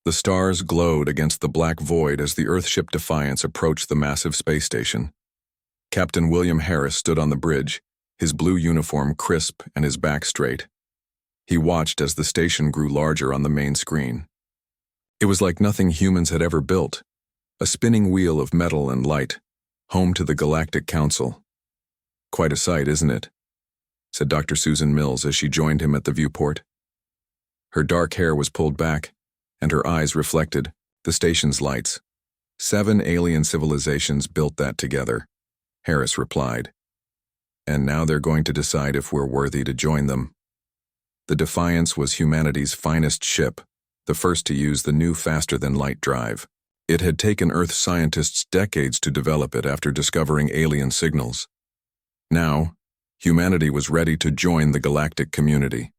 The stars glowed against the black void as the Earthship Defiance approached the massive space station. Captain William Harris stood on the bridge, his blue uniform crisp and his back straight. He watched as the station grew larger on the main screen. It was like nothing humans had ever built, a spinning wheel of metal and light, home to the Galactic Council. "Quite a sight, isn't it?" said Dr. Susan Mills as she joined him at the viewport. Her dark hair was pulled back, and her eyes reflected the station's lights. 7 alien civilizations built that together, Harris replied. And now they're going to decide if we're worthy to join them. The Defiance was humanity's finest ship, the first to use the new faster-than-light drive. It had taken Earth scientists decades to develop it after discovering alien signals. Now, humanity was ready to join the galactic community.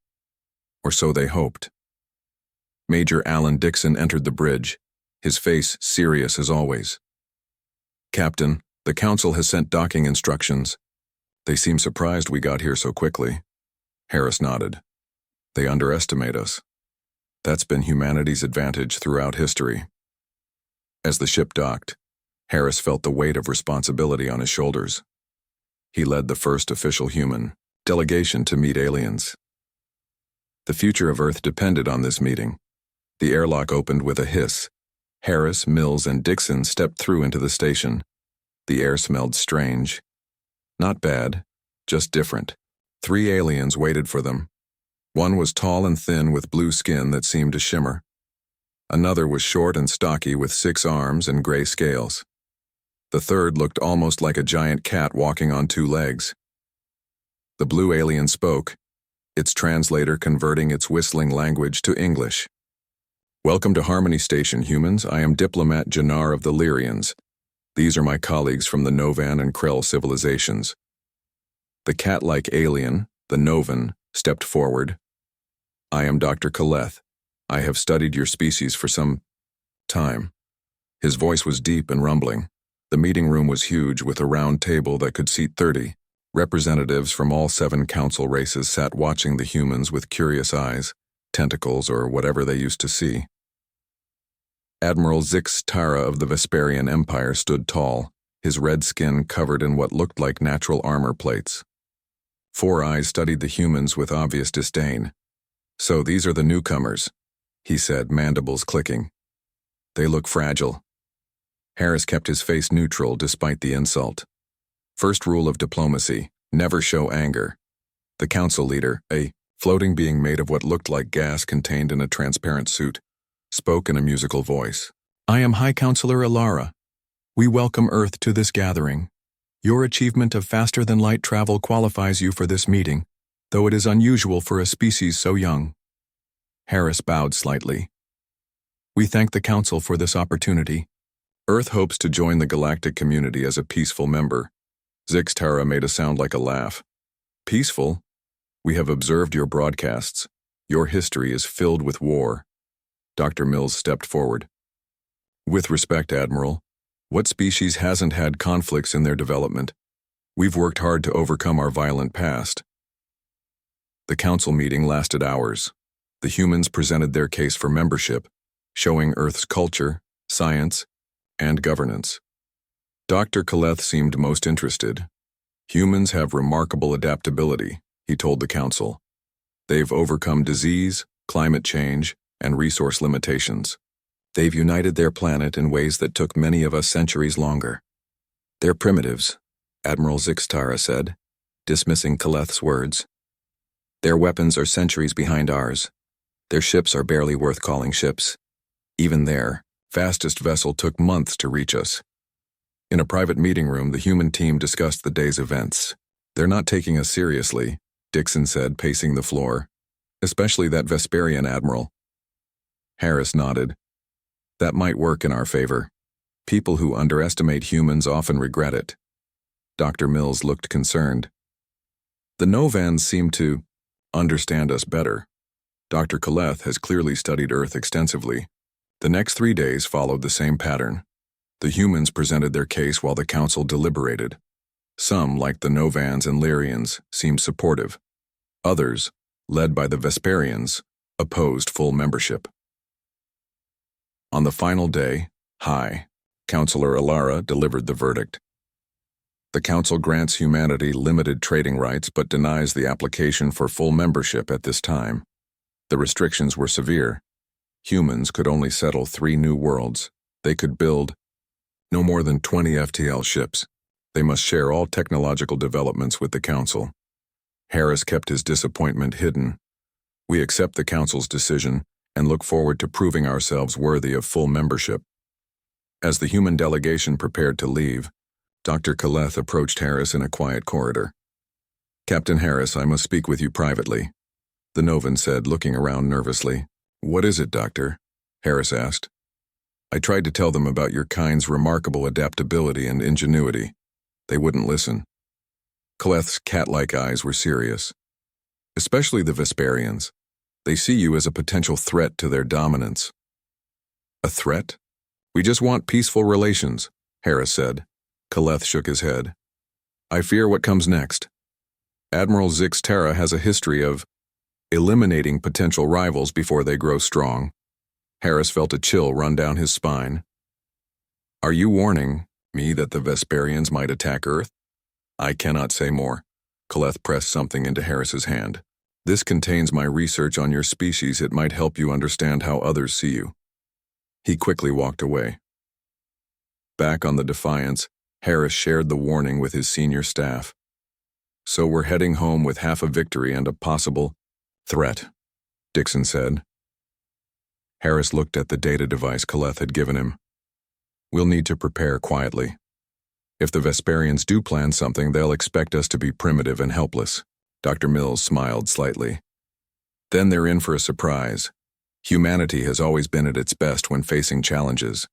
Or so they hoped. Major Alan Dixon entered the bridge, his face serious as always. "Captain, the Council has sent docking instructions. They seem surprised we got here so quickly." Harris nodded. "They underestimate us. That's been humanity's advantage throughout history." As the ship docked, Harris felt the weight of responsibility on his shoulders. He led the first official human delegation to meet aliens. The future of Earth depended on this meeting. The airlock opened with a hiss. Harris, Mills, and Dixon stepped through into the station. The air smelled strange. Not bad, just different. 3 aliens waited for them. One was tall and thin with blue skin that seemed to shimmer. Another was short and stocky with 6 arms and gray scales. The third looked almost like a giant cat walking on 2 legs. The blue alien spoke, its translator converting its whistling language to English. "Welcome to Harmony Station, humans. I am Diplomat Jannar of the Lyrians. These are my colleagues from the Novan and Krell civilizations." The cat-like alien, the Novan, stepped forward. "I am Dr. Kaleth. I have studied your species for some time." His voice was deep and rumbling. The meeting room was huge with a round table that could seat 30. Representatives from all 7 council races sat watching the humans with curious eyes, tentacles, or whatever they used to see. Admiral Zix Tara of the Vesperian Empire stood tall, his red skin covered in what looked like natural armor plates. 4 eyes studied the humans with obvious disdain. "So these are the newcomers," he said, mandibles clicking. "They look fragile." Harris kept his face neutral despite the insult. First rule of diplomacy, never show anger. The council leader, a floating being made of what looked like gas contained in a transparent suit, spoke in a musical voice. "I am High Counselor Ilara. We welcome Earth to this gathering. Your achievement of faster-than-light travel qualifies you for this meeting, though it is unusual for a species so young." Harris bowed slightly. "We thank the Council for this opportunity. Earth hopes to join the galactic community as a peaceful member." Zixtara made a sound like a laugh. "Peaceful? We have observed your broadcasts. Your history is filled with war." Dr. Mills stepped forward. "With respect, Admiral, what species hasn't had conflicts in their development? We've worked hard to overcome our violent past." The council meeting lasted hours. The humans presented their case for membership, showing Earth's culture, science, and governance. Dr. Kaleth seemed most interested. "Humans have remarkable adaptability," he told the council. "They've overcome disease, climate change, and resource limitations. They've united their planet in ways that took many of us centuries longer." "They're primitives," Admiral Zixtara said, dismissing Kaleth's words. "Their weapons are centuries behind ours. Their ships are barely worth calling ships. Even their fastest vessel took months to reach us." In a private meeting room, the human team discussed the day's events. "They're not taking us seriously," Dixon said, pacing the floor. "Especially that Vesperian admiral." Harris nodded. "That might work in our favor. People who underestimate humans often regret it." Dr. Mills looked concerned. "The Novans seem to understand us better. Dr. Kaleth has clearly studied Earth extensively." The next 3 days followed the same pattern. The humans presented their case while the council deliberated. Some, like the Novans and Lyrians, seemed supportive. Others, led by the Vesperians, opposed full membership. On the final day, High Counselor Alara delivered the verdict. The Council grants humanity limited trading rights but denies the application for full membership at this time. The restrictions were severe. Humans could only settle 3 new worlds. They could build no more than 20 FTL ships. They must share all technological developments with the Council. Harris kept his disappointment hidden. We accept the Council's decision and look forward to proving ourselves worthy of full membership. As the human delegation prepared to leave, Dr. Kaleth approached Harris in a quiet corridor. "Captain Harris, I must speak with you privately," the Novan said, looking around nervously. "What is it, Doctor?" Harris asked. "I tried to tell them about your kind's remarkable adaptability and ingenuity. They wouldn't listen." Kaleth's cat-like eyes were serious. "Especially the Vesperians. They see you as a potential threat to their dominance." "A threat? We just want peaceful relations," Harris said. Kaleth shook his head. "I fear what comes next. Admiral Zix Terra has a history of eliminating potential rivals before they grow strong." Harris felt a chill run down his spine. "Are you warning me that the Vesperians might attack Earth?" "I cannot say more." Kaleth pressed something into Harris's hand. "This contains my research on your species. It might help you understand how others see you." He quickly walked away. Back on the Defiance, Harris shared the warning with his senior staff. "So we're heading home with half a victory and a possible threat," Dixon said. Harris looked at the data device Kaleth had given him. "We'll need to prepare quietly. If the Vesperians do plan something, they'll expect us to be primitive and helpless." Dr. Mills smiled slightly. "Then they're in for a surprise. Humanity has always been at its best when facing challenges."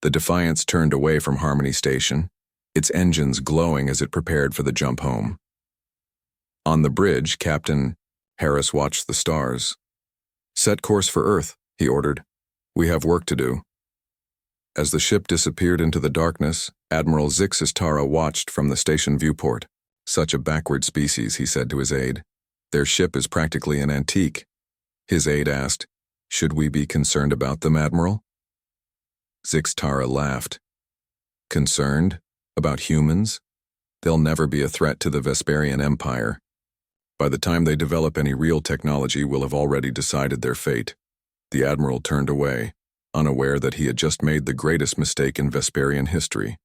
The Defiance turned away from Harmony Station, its engines glowing as it prepared for the jump home. On the bridge, Captain Harris watched the stars. "Set course for Earth," he ordered. "We have work to do." As the ship disappeared into the darkness, Admiral Zixis Tara watched from the station viewport. "Such a backward species," he said to his aide. "Their ship is practically an antique." His aide asked, "Should we be concerned about them, Admiral?" Zix Tara laughed. "Concerned? About humans? They'll never be a threat to the Vesperian Empire. By the time they develop any real technology, we'll have already decided their fate." The Admiral turned away, unaware that he had just made the greatest mistake in Vesperian history.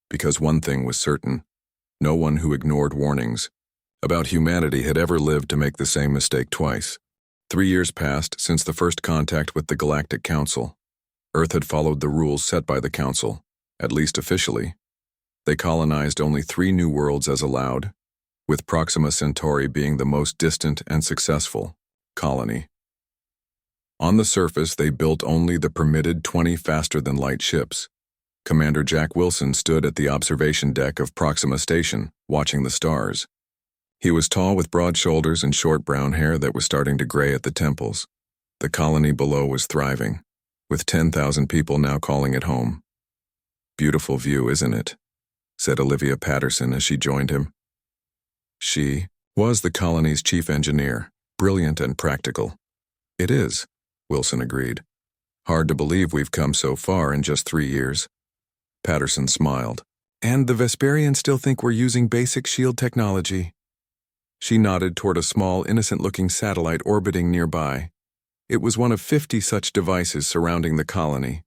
Because one thing was certain: no one who ignored warnings about humanity had ever lived to make the same mistake twice. 3 years passed since the first contact with the Galactic Council. Earth had followed the rules set by the Council, at least officially. They colonized only 3 new worlds as allowed, with Proxima Centauri being the most distant and successful colony. On the surface, they built only the permitted 20 faster-than-light ships. Commander Jack Wilson stood at the observation deck of Proxima Station, watching the stars. He was tall with broad shoulders and short brown hair that was starting to gray at the temples. The colony below was thriving, with 10,000 people now calling it home. "Beautiful view, isn't it?" said Olivia Patterson as she joined him. She was the colony's chief engineer, brilliant and practical. "It is," Wilson agreed. "Hard to believe we've come so far in just 3 years." Patterson smiled. "And the Vesperians still think we're using basic shield technology." She nodded toward a small, innocent-looking satellite orbiting nearby. It was one of 50 such devices surrounding the colony.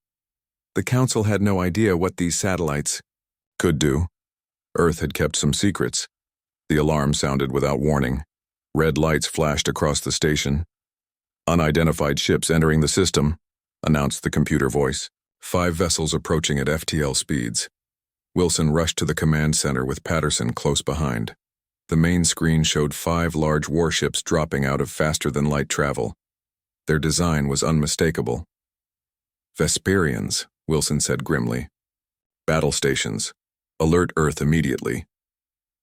The Council had no idea what these satellites could do. Earth had kept some secrets. The alarm sounded without warning. Red lights flashed across the station. "Unidentified ships entering the system," announced the computer voice. 5 vessels approaching at FTL speeds. Wilson rushed to the command center with Patterson close behind. The main screen showed 5 large warships dropping out of faster-than-light travel. Their design was unmistakable. "Vesperians," Wilson said grimly. "Battle stations. Alert Earth immediately."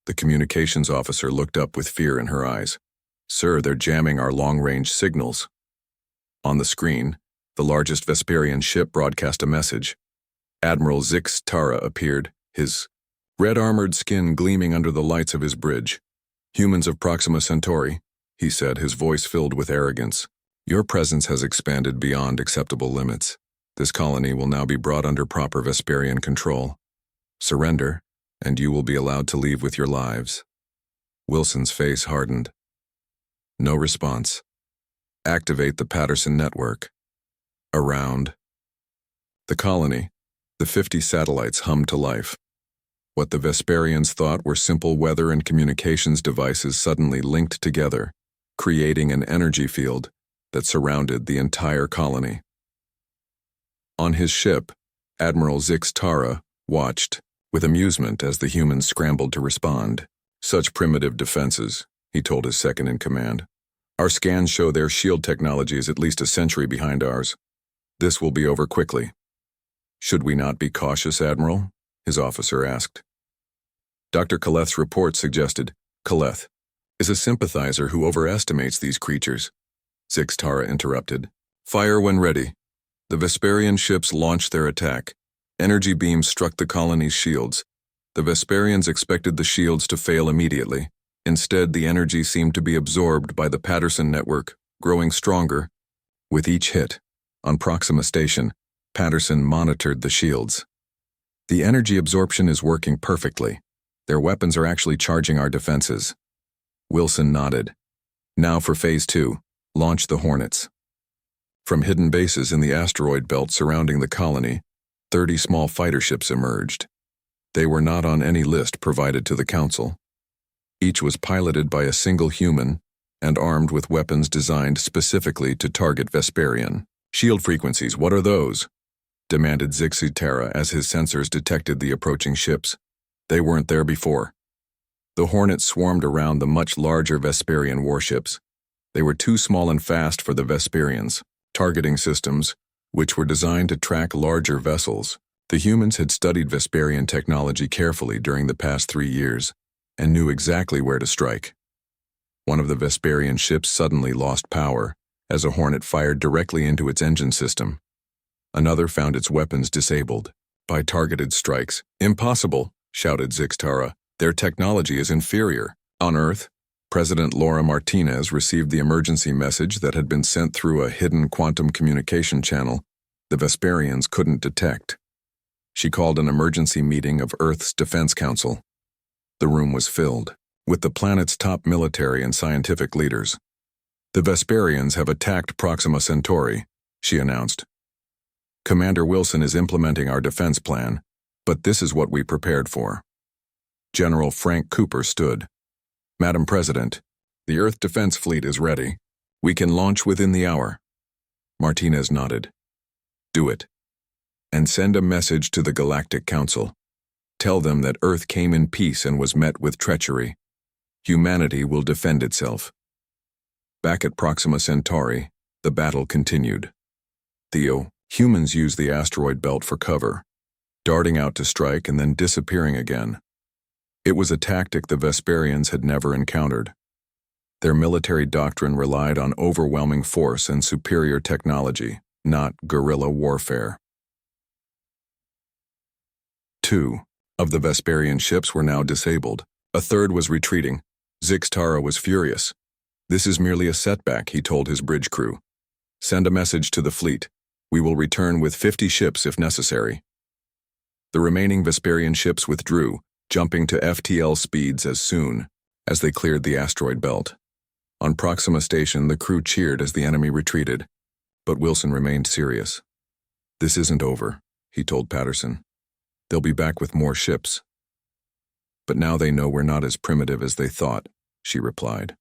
The communications officer looked up with fear in her eyes. "Sir, they're jamming our long-range signals." On the screen, the largest Vesperian ship broadcast a message. Admiral Zix Tara appeared, his red-armored skin gleaming under the lights of his bridge. "Humans of Proxima Centauri," he said, his voice filled with arrogance. "Your presence has expanded beyond acceptable limits. This colony will now be brought under proper Vesperian control. Surrender, and you will be allowed to leave with your lives. Wilson's face hardened. No response. Activate the Patterson network. Around. The colony, the 50 satellites hummed to life. What the Vesperians thought were simple weather and communications devices suddenly linked together, creating an energy field that surrounded the entire colony. On his ship, Admiral Zix Tara watched with amusement as the humans scrambled to respond. Such primitive defenses, he told his second-in-command. Our scans show their shield technology is at least a century behind ours. This will be over quickly. Should we not be cautious, Admiral? His officer asked. Dr. Kaleth's report suggested Kaleth is a sympathizer who overestimates these creatures. Zix Tara interrupted. Fire when ready. The Vesperian ships launched their attack. Energy beams struck the colony's shields. The Vesperians expected the shields to fail immediately. Instead, the energy seemed to be absorbed by the Patterson network, growing stronger. With each hit, on Proxima Station, Patterson monitored the shields. The energy absorption is working perfectly. Their weapons are actually charging our defenses. Wilson nodded. Now for Phase 2, launch the Hornets. From hidden bases in the asteroid belt surrounding the colony, 30 small fighter ships emerged. They were not on any list provided to the Council. Each was piloted by a single human and armed with weapons designed specifically to target Vesperian. Shield frequencies, what are those? Demanded Zix Tara as his sensors detected the approaching ships. They weren't there before. The Hornets swarmed around the much larger Vesperian warships. They were too small and fast for the Vesperians. Targeting systems, which were designed to track larger vessels. The humans had studied Vesperian technology carefully during the past 3 years and knew exactly where to strike. One of the Vesperian ships suddenly lost power as a Hornet fired directly into its engine system. Another found its weapons disabled by targeted strikes. Impossible, shouted Zix Tara. Their technology is inferior. On Earth, President Laura Martinez received the emergency message that had been sent through a hidden quantum communication channel the Vesperians couldn't detect. She called an emergency meeting of Earth's Defense Council. The room was filled with the planet's top military and scientific leaders. The Vesperians have attacked Proxima Centauri, she announced. Commander Wilson is implementing our defense plan, but this is what we prepared for. General Frank Cooper stood. Madam President, the Earth Defense Fleet is ready. We can launch within the hour. Martinez nodded. Do it. And send a message to the Galactic Council. Tell them that Earth came in peace and was met with treachery. Humanity will defend itself. Back at Proxima Centauri, the battle continued. Theo, humans used the asteroid belt for cover, darting out to strike and then disappearing again. It was a tactic the Vesperians had never encountered. Their military doctrine relied on overwhelming force and superior technology, not guerrilla warfare. 2 of the Vesperian ships were now disabled. A third was retreating. Zix Tara was furious. This is merely a setback, he told his bridge crew. Send a message to the fleet. We will return with 50 ships if necessary. The remaining Vesperian ships withdrew, jumping to FTL speeds as soon as they cleared the asteroid belt. On Proxima Station, the crew cheered as the enemy retreated, but Wilson remained serious. This isn't over, he told Patterson. They'll be back with more ships. But now they know we're not as primitive as they thought, she replied.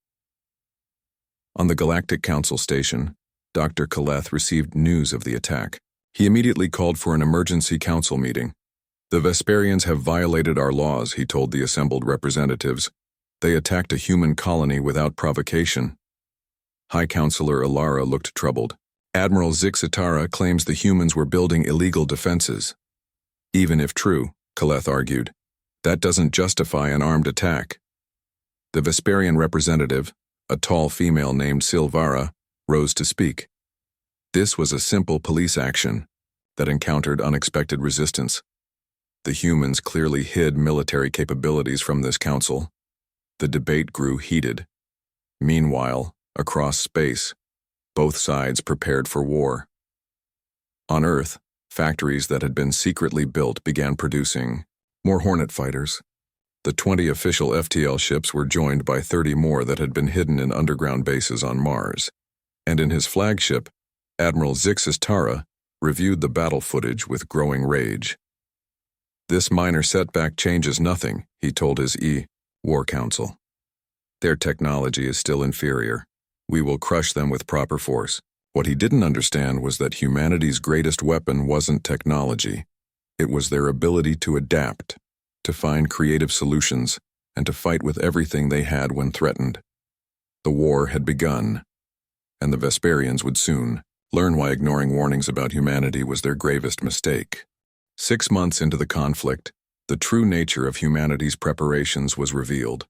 On the Galactic Council station, Dr. Kaleth received news of the attack. He immediately called for an emergency council meeting. The Vesperians have violated our laws, he told the assembled representatives. They attacked a human colony without provocation. High Counselor Alara looked troubled. Admiral Zix Tara claims the humans were building illegal defenses. Even if true, Kaleth argued, that doesn't justify an armed attack. The Vesperian representative, a tall female named Silvara, rose to speak. This was a simple police action that encountered unexpected resistance. The humans clearly hid military capabilities from this council. The debate grew heated. Meanwhile, across space, both sides prepared for war. On Earth, factories that had been secretly built began producing more Hornet fighters. The 20 official FTL ships were joined by 30 more that had been hidden in underground bases on Mars. And in his flagship, Admiral Zixis Tara reviewed the battle footage with growing rage. "This minor setback changes nothing," he told his War Council. "Their technology is still inferior. We will crush them with proper force." What he didn't understand was that humanity's greatest weapon wasn't technology. It was their ability to adapt, to find creative solutions, and to fight with everything they had when threatened. The war had begun, and the Vesperians would soon learn why ignoring warnings about humanity was their gravest mistake. 6 months into the conflict, the true nature of humanity's preparations was revealed.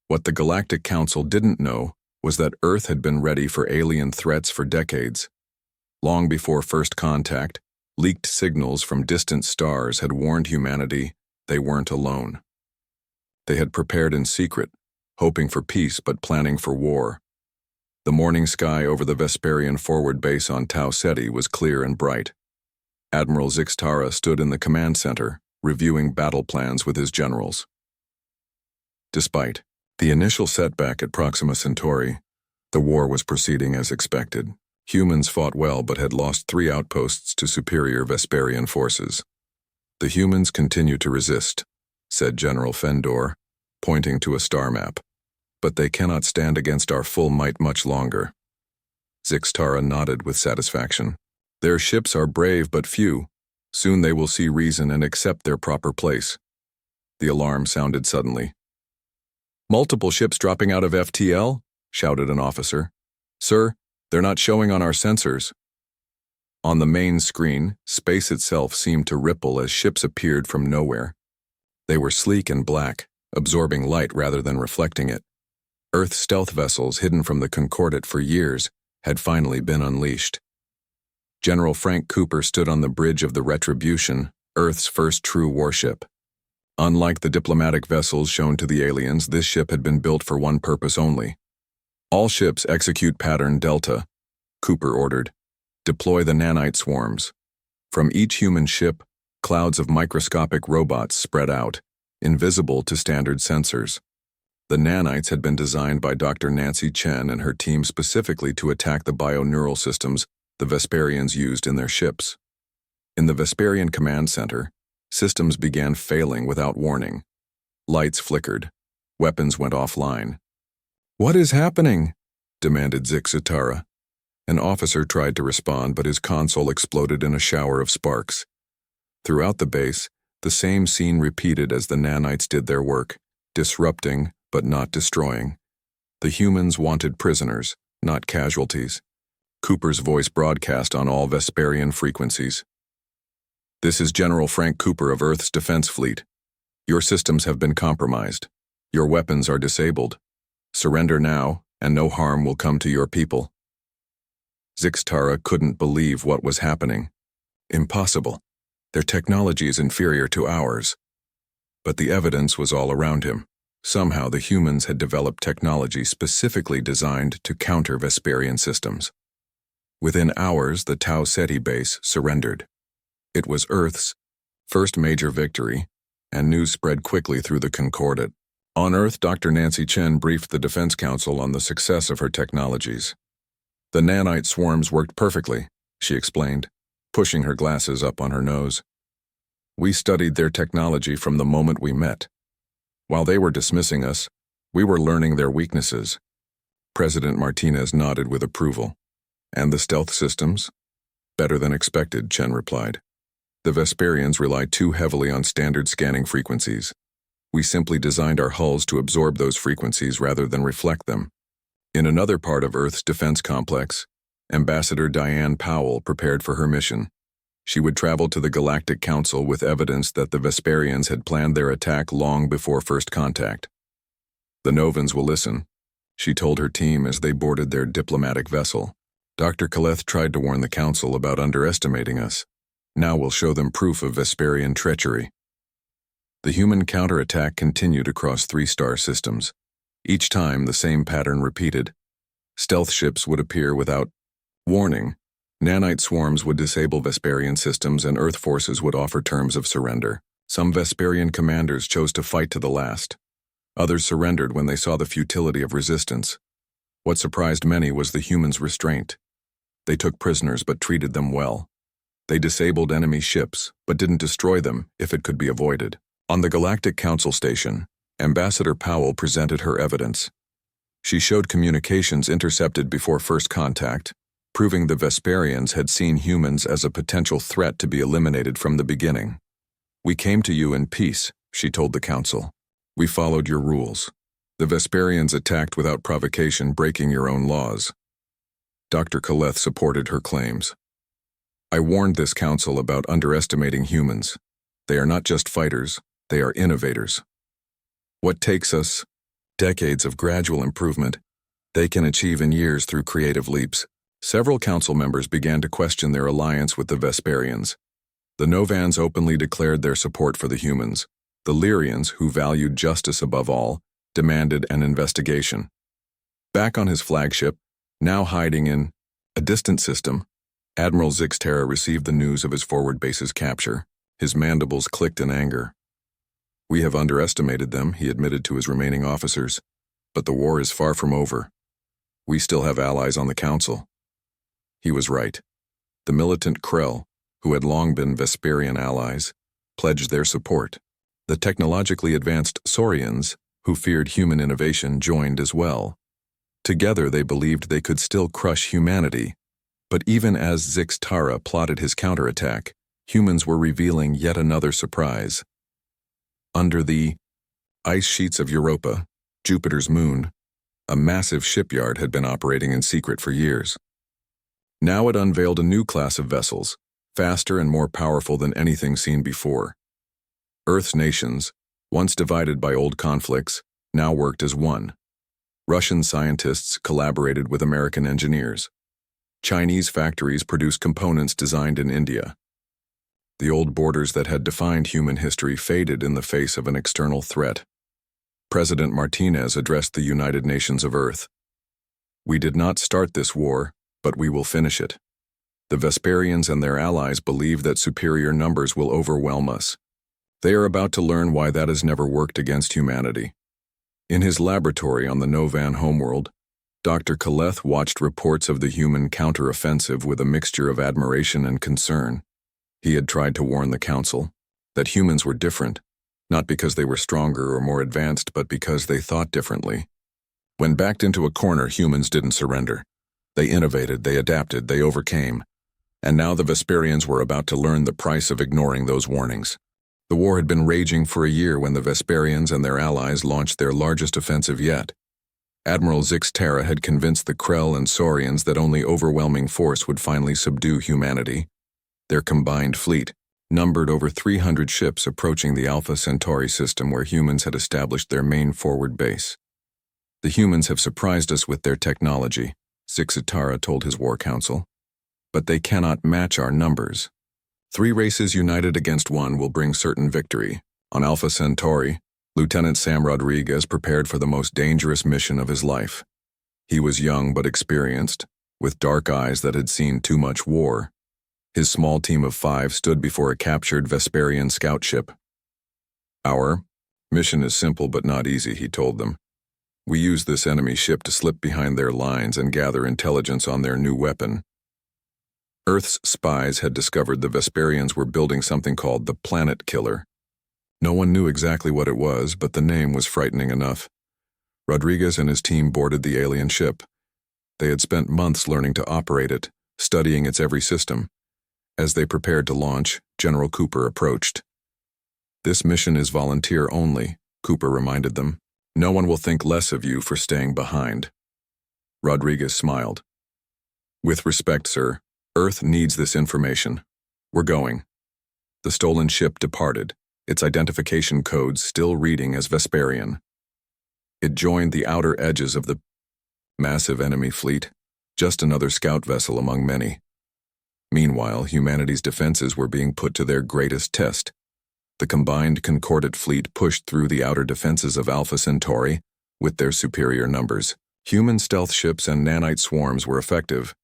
What the Galactic Council didn't know was that Earth had been ready for alien threats for decades. Long before first contact, leaked signals from distant stars had warned humanity they weren't alone. They had prepared in secret, hoping for peace but planning for war. The morning sky over the Vesperian forward base on Tau Ceti was clear and bright. Admiral Zixis Tara stood in the command center, reviewing battle plans with his generals. Despite the initial setback at Proxima Centauri, the war was proceeding as expected. Humans fought well but had lost 3 outposts to superior Vesperian forces. "The humans continue to resist," said General Fendor, pointing to a star map. "But they cannot stand against our full might much longer." Zixis Tara nodded with satisfaction. "Their ships are brave but few. Soon they will see reason and accept their proper place." The alarm sounded suddenly. "Multiple ships dropping out of FTL?" shouted an officer. "Sir, they're not showing on our sensors." On the main screen, space itself seemed to ripple as ships appeared from nowhere. They were sleek and black, absorbing light rather than reflecting it. Earth stealth vessels hidden from the Concordat for years had finally been unleashed. General Frank Cooper stood on the bridge of the Retribution, Earth's first true warship. Unlike the diplomatic vessels shown to the aliens, this ship had been built for one purpose only. "All ships execute pattern Delta," Cooper ordered. "Deploy the nanite swarms." From each human ship, clouds of microscopic robots spread out, invisible to standard sensors. The nanites had been designed by Dr. Nancy Chen and her team specifically to attack the bioneural systems the Vesperians used in their ships. In the Vesperian command center, systems began failing without warning. Lights flickered. Weapons went offline. "What is happening?" demanded Zixis Tara. An officer tried to respond, but his console exploded in a shower of sparks. Throughout the base, the same scene repeated as the nanites did their work, disrupting but not destroying. The humans wanted prisoners, not casualties. Cooper's voice broadcast on all Vesperian frequencies. "This is General Frank Cooper of Earth's Defense Fleet. Your systems have been compromised. Your weapons are disabled. Surrender now, and no harm will come to your people." Zixis Tara couldn't believe what was happening. Impossible. Their technology is inferior to ours. But the evidence was all around him. Somehow the humans had developed technology specifically designed to counter Vesperian systems. Within hours, the Tau Ceti base surrendered. It was Earth's first major victory, and news spread quickly through the Concordat. On Earth, Dr. Nancy Chen briefed the Defense Council on the success of her technologies. "The nanite swarms worked perfectly," she explained, pushing her glasses up on her nose. "We studied their technology from the moment we met. While they were dismissing us, we were learning their weaknesses." President Martinez nodded with approval. "And the stealth systems?" "Better than expected," Chen replied. "The Vesperians rely too heavily on standard scanning frequencies. We simply designed our hulls to absorb those frequencies rather than reflect them." In another part of Earth's defense complex, Ambassador Diane Powell prepared for her mission. She would travel to the Galactic Council with evidence that the Vesperians had planned their attack long before first contact. "The Novans will listen," she told her team as they boarded their diplomatic vessel. "Dr. Kaleth tried to warn the Council about underestimating us. Now we'll show them proof of Vesperian treachery." The human counterattack continued across 3 star systems. Each time, the same pattern repeated. Stealth ships would appear without warning, Nanite swarms would disable Vesperian systems and Earth forces would offer terms of surrender. Some Vesperian commanders chose to fight to the last. Others surrendered when they saw the futility of resistance. What surprised many was the humans' restraint. They took prisoners but treated them well. They disabled enemy ships, but didn't destroy them if it could be avoided. On the Galactic Council station, Ambassador Powell presented her evidence. She showed communications intercepted before first contact, proving the Vesperians had seen humans as a potential threat to be eliminated from the beginning. "We came to you in peace," she told the Council. "We followed your rules. The Vesperians attacked without provocation, breaking your own laws." Dr. Kaleth supported her claims. "I warned this council about underestimating humans. They are not just fighters, they are innovators. What takes us decades of gradual improvement, they can achieve in years through creative leaps." Several council members began to question their alliance with the Vesperians. The Novans openly declared their support for the humans. The Lyrians, who valued justice above all, demanded an investigation. Back on his flagship, now hiding in a distant system, Admiral Zixtera received the news of his forward base's capture. His mandibles clicked in anger. "We have underestimated them," he admitted to his remaining officers. "But the war is far from over. We still have allies on the council." He was right. The militant Krell, who had long been Vesperian allies, pledged their support. The technologically advanced Saurians, who feared human innovation, joined as well. Together they believed they could still crush humanity. But even as Zixtara plotted his counterattack, humans were revealing yet another surprise. Under the ice sheets of Europa, Jupiter's moon, a massive shipyard had been operating in secret for years. Now it unveiled a new class of vessels, faster and more powerful than anything seen before. Earth's nations, once divided by old conflicts, now worked as one. Russian scientists collaborated with American engineers. Chinese factories produced components designed in India. The old borders that had defined human history faded in the face of an external threat. President Martinez addressed the United Nations of Earth. "We did not start this war, but we will finish it. The Vesperians and their allies believe that superior numbers will overwhelm us. They are about to learn why that has never worked against humanity." In his laboratory on the Novan homeworld, Dr. Kaleth watched reports of the human counteroffensive with a mixture of admiration and concern. He had tried to warn the Council that humans were different, not because they were stronger or more advanced, but because they thought differently. When backed into a corner, humans didn't surrender. They innovated, they adapted, they overcame. And now the Vesperians were about to learn the price of ignoring those warnings. The war had been raging for a year when the Vesperians and their allies launched their largest offensive yet. Admiral Zixtera had convinced the Krell and Saurians that only overwhelming force would finally subdue humanity. Their combined fleet numbered over 300 ships approaching the Alpha Centauri system where humans had established their main forward base. "The humans have surprised us with their technology," Zixtera told his war council. "But they cannot match our numbers. 3 races united against one will bring certain victory." On Alpha Centauri, Lieutenant Sam Rodriguez prepared for the most dangerous mission of his life. He was young but experienced, with dark eyes that had seen too much war. His small team of 5 stood before a captured Vesperian scout ship. "Our mission is simple but not easy," he told them. "We use this enemy ship to slip behind their lines and gather intelligence on their new weapon." Earth's spies had discovered the Vesperians were building something called the Planet Killer. No one knew exactly what it was, but the name was frightening enough. Rodriguez and his team boarded the alien ship. They had spent months learning to operate it, studying its every system. As they prepared to launch, General Cooper approached. "This mission is volunteer only," Cooper reminded them. "No one will think less of you for staying behind." Rodriguez smiled. "With respect, sir, Earth needs this information. We're going." The stolen ship departed, its identification codes still reading as Vesperian. It joined the outer edges of the massive enemy fleet, just another scout vessel among many. Meanwhile, humanity's defenses were being put to their greatest test. The combined Concordate fleet pushed through the outer defenses of Alpha Centauri with their superior numbers. Human stealth ships and nanite swarms were effective,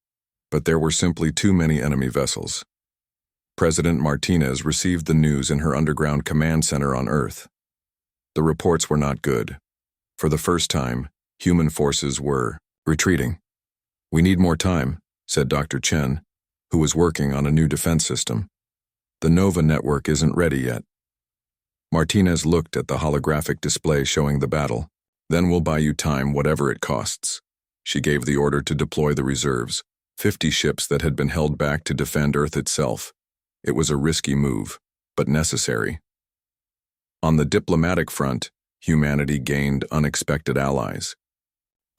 but there were simply too many enemy vessels. President Martinez received the news in her underground command center on Earth. The reports were not good. For the first time, human forces were retreating. "We need more time," said Dr. Chen, who was working on a new defense system. "The Nova network isn't ready yet." Martinez looked at the holographic display showing the battle. "Then we'll buy you time, whatever it costs." She gave the order to deploy the reserves, 50 ships that had been held back to defend Earth itself. It was a risky move, but necessary. On the diplomatic front, humanity gained unexpected allies.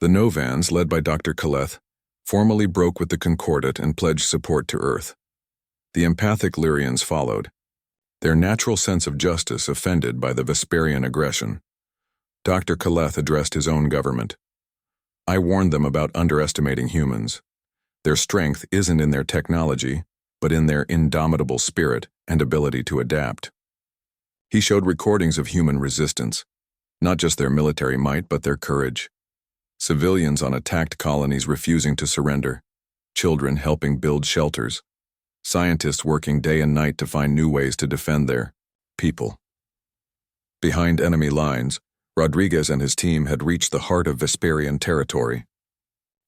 The Novans, led by Dr. Kaleth, formally broke with the Concordat and pledged support to Earth. The empathic Lyrians followed, their natural sense of justice offended by the Vesperian aggression. Dr. Kaleth addressed his own government. "I warned them about underestimating humans. Their strength isn't in their technology, but in their indomitable spirit and ability to adapt." He showed recordings of human resistance, not just their military might, but their courage. Civilians on attacked colonies refusing to surrender, children helping build shelters, scientists working day and night to find new ways to defend their people. Behind enemy lines, Rodriguez and his team had reached the heart of Vesperian territory.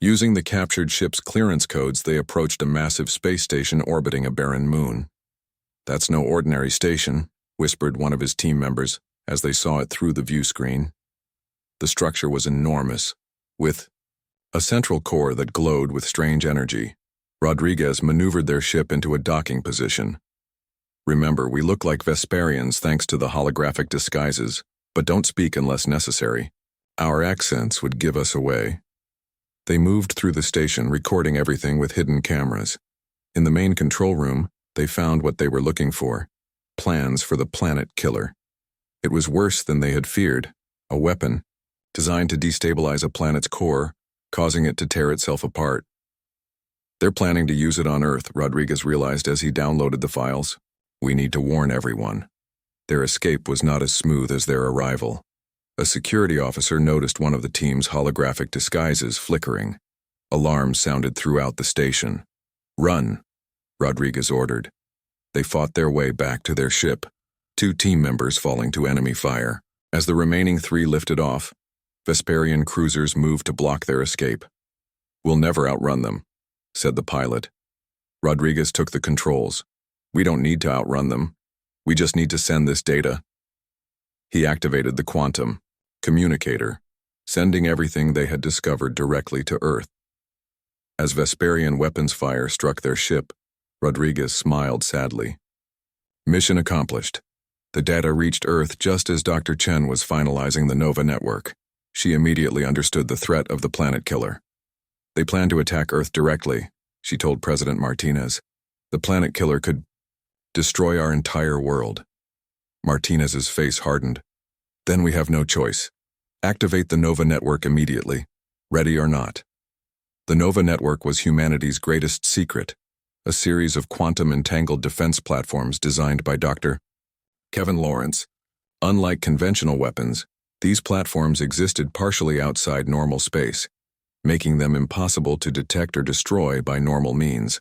Using the captured ship's clearance codes, they approached a massive space station orbiting a barren moon. "That's no ordinary station," whispered one of his team members as they saw it through the view screen. The structure was enormous, with a central core that glowed with strange energy. Rodriguez maneuvered their ship into a docking position. "Remember, we look like Vesperians thanks to the holographic disguises, but don't speak unless necessary. Our accents would give us away." They moved through the station, recording everything with hidden cameras. In the main control room, they found what they were looking for: plans for the planet killer. It was worse than they had feared, a weapon designed to destabilize a planet's core, causing it to tear itself apart. "They're planning to use it on Earth," Rodriguez realized as he downloaded the files. "We need to warn everyone." Their escape was not as smooth as their arrival. A security officer noticed one of the team's holographic disguises flickering. Alarms sounded throughout the station. "Run," Rodriguez ordered. They fought their way back to their ship, 2 team members falling to enemy fire. As the remaining 3 lifted off, Vesperian cruisers moved to block their escape. "We'll never outrun them," said the pilot. Rodriguez took the controls. "We don't need to outrun them. We just need to send this data." He activated the quantum communicator, sending everything they had discovered directly to Earth. As Vesperian weapons fire struck their ship, Rodriguez smiled sadly. Mission accomplished. The data reached Earth just as Dr. Chen was finalizing the Nova network. She immediately understood the threat of the planet killer. "They plan to attack Earth directly," she told President Martinez. "The planet killer could destroy our entire world." Martinez's face hardened. "Then we have no choice. Activate the Nova network immediately, ready or not." The Nova network was humanity's greatest secret, a series of quantum-entangled defense platforms designed by Dr. Kevin Lawrence. Unlike conventional weapons, these platforms existed partially outside normal space, making them impossible to detect or destroy by normal means.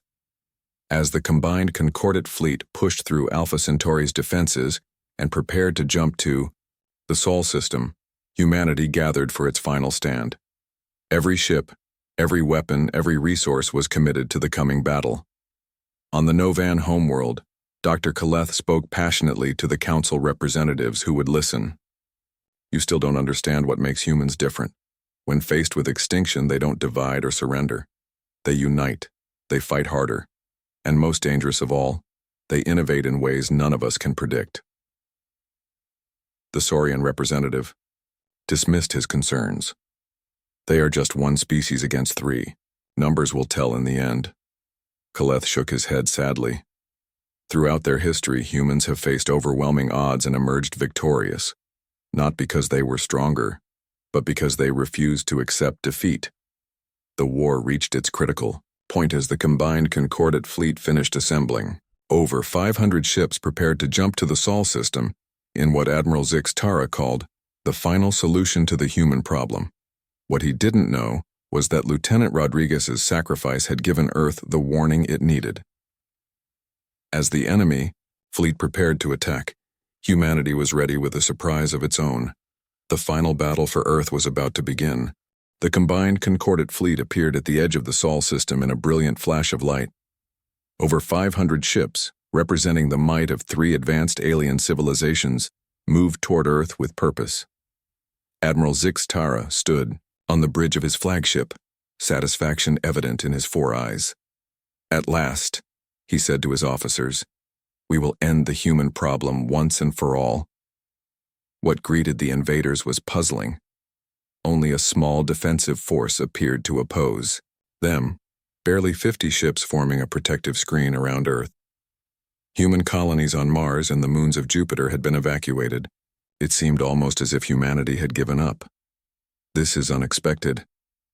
As the combined Concordat fleet pushed through Alpha Centauri's defenses and prepared to jump to the Sol system, humanity gathered for its final stand. Every ship, every weapon, every resource was committed to the coming battle. On the Novan homeworld, Dr. Kaleth spoke passionately to the council representatives who would listen. "You still don't understand what makes humans different. When faced with extinction, they don't divide or surrender. They unite, they fight harder, and most dangerous of all, they innovate in ways none of us can predict." The Saurian representative dismissed his concerns. "They are just one species against 3. Numbers will tell in the end." Kaleth shook his head sadly. Throughout their history, humans have faced overwhelming odds and emerged victorious, not because they were stronger, but because they refused to accept defeat. The war reached its critical point as the combined Concordat fleet finished assembling. Over 500 ships prepared to jump to the Sol system in what Admiral Zix Tara called the final solution to the human problem. What he didn't know was that Lieutenant Rodriguez's sacrifice had given Earth the warning it needed. As the enemy fleet prepared to attack, humanity was ready with a surprise of its own. The final battle for Earth was about to begin. The combined Concordate fleet appeared at the edge of the Sol system in a brilliant flash of light. Over 500 ships, representing the might of 3 advanced alien civilizations, moved toward Earth with purpose. Admiral Zix Tara stood on the bridge of his flagship, satisfaction evident in his 4 eyes. "At last," he said to his officers, "we will end the human problem once and for all." What greeted the invaders was puzzling. Only a small defensive force appeared to oppose them, barely 50 ships forming a protective screen around Earth. Human colonies on Mars and the moons of Jupiter had been evacuated. It seemed almost as if humanity had given up. "This is unexpected,"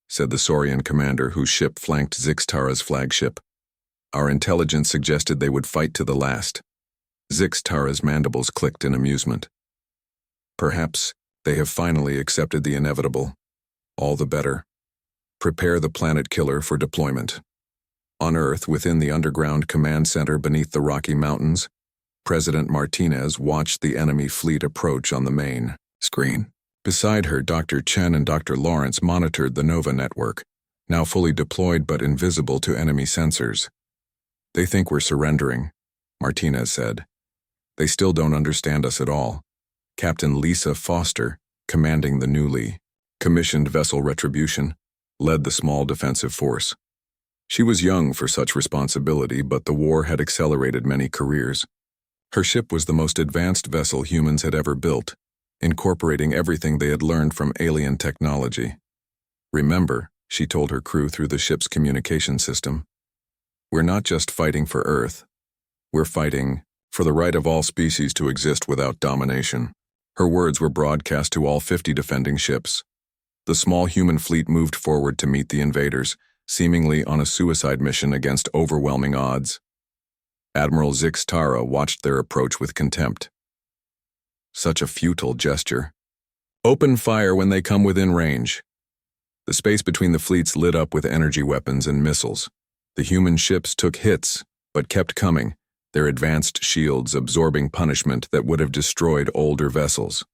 said the Saurian commander whose ship flanked Zix-Tara's flagship. "Our intelligence suggested they would fight to the last." Zix-Tara's mandibles clicked in amusement. "Perhaps they have finally accepted the inevitable. All the better. Prepare the planet killer for deployment." On Earth, within the underground command center beneath the Rocky Mountains, President Martinez watched the enemy fleet approach on the main screen. Beside her, Dr. Chen and Dr. Lawrence monitored the Nova network, now fully deployed but invisible to enemy sensors. "They think we're surrendering," Martinez said. "They still don't understand us at all." Captain Lisa Foster, commanding the newly commissioned vessel Retribution, led the small defensive force. She was young for such responsibility, but the war had accelerated many careers. Her ship was the most advanced vessel humans had ever built, incorporating everything they had learned from alien technology. "Remember," she told her crew through the ship's communication system, "we're not just fighting for Earth. We're fighting for the right of all species to exist without domination." Her words were broadcast to all 50 defending ships. The small human fleet moved forward to meet the invaders, seemingly on a suicide mission against overwhelming odds. Admiral Zix Tara watched their approach with contempt. Such a futile gesture. "Open fire when they come within range." The space between the fleets lit up with energy weapons and missiles. The human ships took hits, but kept coming, their advanced shields absorbing punishment that would have destroyed older vessels.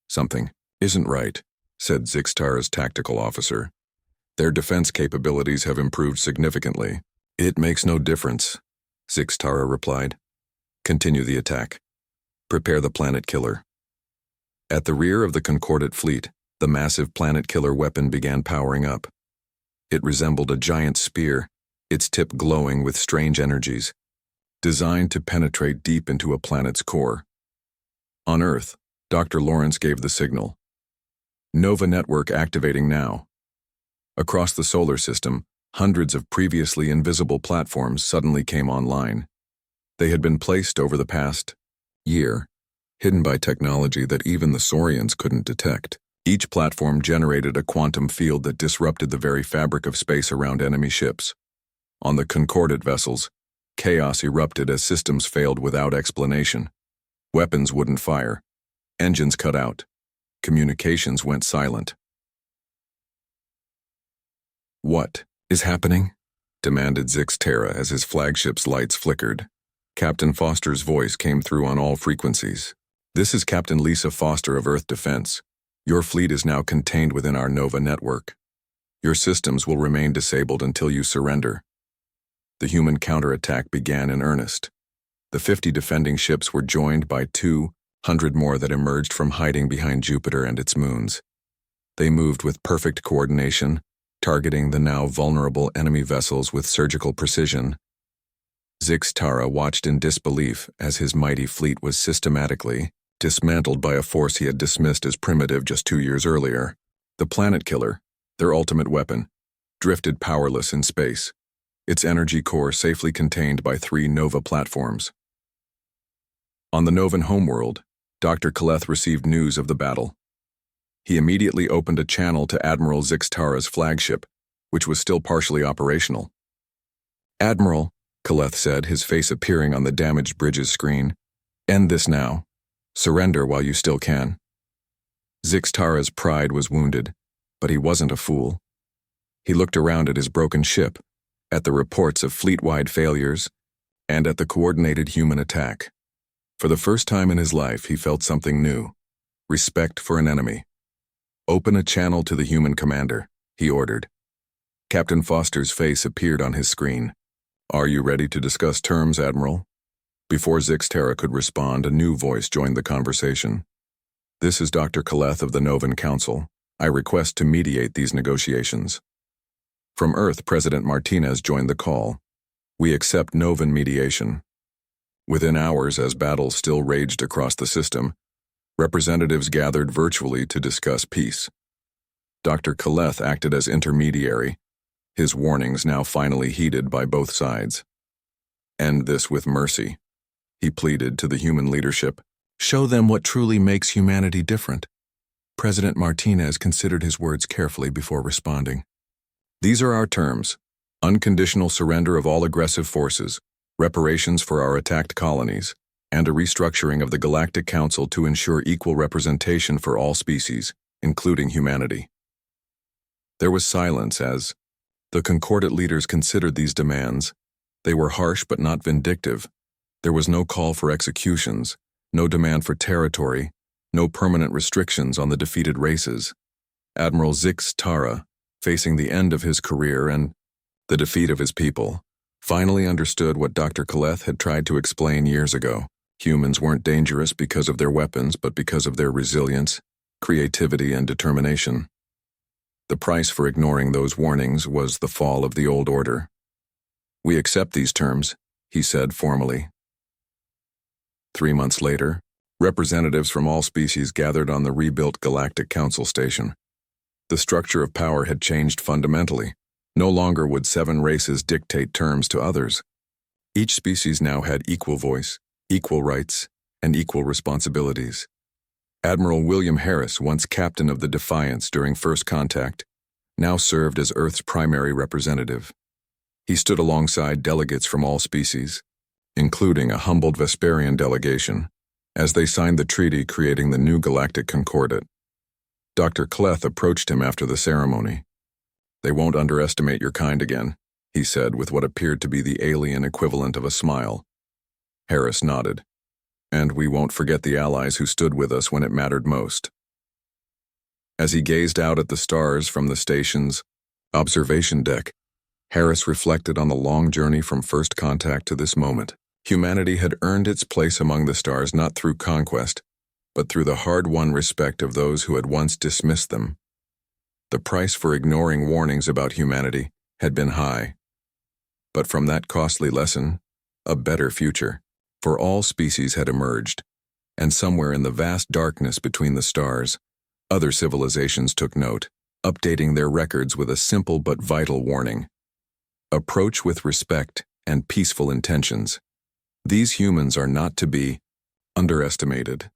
"Something isn't right," said Zix Tara's tactical officer. "Their defense capabilities have improved significantly." "It makes no difference," Zix Tara replied. "Continue the attack. Prepare the planet killer." At the rear of the Concordate fleet, the massive planet killer weapon began powering up. It resembled a giant spear, its tip glowing with strange energies, designed to penetrate deep into a planet's core. On Earth, Dr. Lawrence gave the signal. "Nova network activating now." Across the solar system, hundreds of previously invisible platforms suddenly came online. They had been placed over the past year, hidden by technology that even the Saurians couldn't detect. Each platform generated a quantum field that disrupted the very fabric of space around enemy ships. On the Concordate vessels, chaos erupted as systems failed without explanation. Weapons wouldn't fire. Engines cut out. Communications went silent. "What is happening?" demanded Zix Tara as his flagship's lights flickered. Captain Foster's voice came through on all frequencies. "This is Captain Lisa Foster of Earth Defense. Your fleet is now contained within our Nova network. Your systems will remain disabled until you surrender." The human counterattack began in earnest. The 50 defending ships were joined by 200 more that emerged from hiding behind Jupiter and its moons. They moved with perfect coordination, targeting the now vulnerable enemy vessels with surgical precision. Zix Tara watched in disbelief as his mighty fleet was systematically dismantled by a force he had dismissed as primitive just 2 years earlier. The planet killer, their ultimate weapon, drifted powerless in space, its energy core safely contained by 3 Nova platforms. On the Novan homeworld, Dr. Kaleth received news of the battle. He immediately opened a channel to Admiral Zix Tara's flagship, which was still partially operational. "Admiral," Kaleth said, his face appearing on the damaged bridge's screen, "end this now. Surrender while you still can." Zix Tara's pride was wounded, but he wasn't a fool. He looked around at his broken ship, at the reports of fleet-wide failures, and at the coordinated human attack. For the first time in his life, he felt something new: respect for an enemy. "Open a channel to the human commander," he ordered. Captain Foster's face appeared on his screen. "Are you ready to discuss terms, Admiral?" Before Zixtera could respond, a new voice joined the conversation. "This is Dr. Kaleth of the Novan Council. I request to mediate these negotiations." From Earth, President Martinez joined the call. "We accept Novan mediation." Within hours, as battles still raged across the system, representatives gathered virtually to discuss peace. Dr. Kaleth acted as intermediary, his warnings now finally heeded by both sides. "End this with mercy," he pleaded to the human leadership. "Show them what truly makes humanity different." President Martinez considered his words carefully before responding. "These are our terms: unconditional surrender of all aggressive forces, reparations for our attacked colonies, and a restructuring of the Galactic Council to ensure equal representation for all species, including humanity." There was silence as the Concordat leaders considered these demands. They were harsh but not vindictive. There was no call for executions, no demand for territory, no permanent restrictions on the defeated races. Admiral Zixtera, facing the end of his career and the defeat of his people, finally understood what Dr. Kaleth had tried to explain years ago. Humans weren't dangerous because of their weapons, but because of their resilience, creativity, and determination. The price for ignoring those warnings was the fall of the old order. "We accept these terms," he said formally. 3 months later, representatives from all species gathered on the rebuilt Galactic Council station. The structure of power had changed fundamentally. No longer would 7 races dictate terms to others. Each species now had equal voice, equal rights, and equal responsibilities. Admiral William Harris, once captain of the Defiance during First Contact, now served as Earth's primary representative. He stood alongside delegates from all species, including a humbled Vesperian delegation, as they signed the treaty creating the new Galactic Concordat. Dr. Kaleth approached him after the ceremony. "They won't underestimate your kind again," he said with what appeared to be the alien equivalent of a smile. Harris nodded. "And we won't forget the allies who stood with us when it mattered most." As he gazed out at the stars from the station's observation deck, Harris reflected on the long journey from First Contact to this moment. Humanity had earned its place among the stars not through conquest, but through the hard-won respect of those who had once dismissed them. The price for ignoring warnings about humanity had been high. But from that costly lesson, a better future for all species had emerged, and somewhere in the vast darkness between the stars, other civilizations took note, updating their records with a simple but vital warning: approach with respect and peaceful intentions. These humans are not to be underestimated.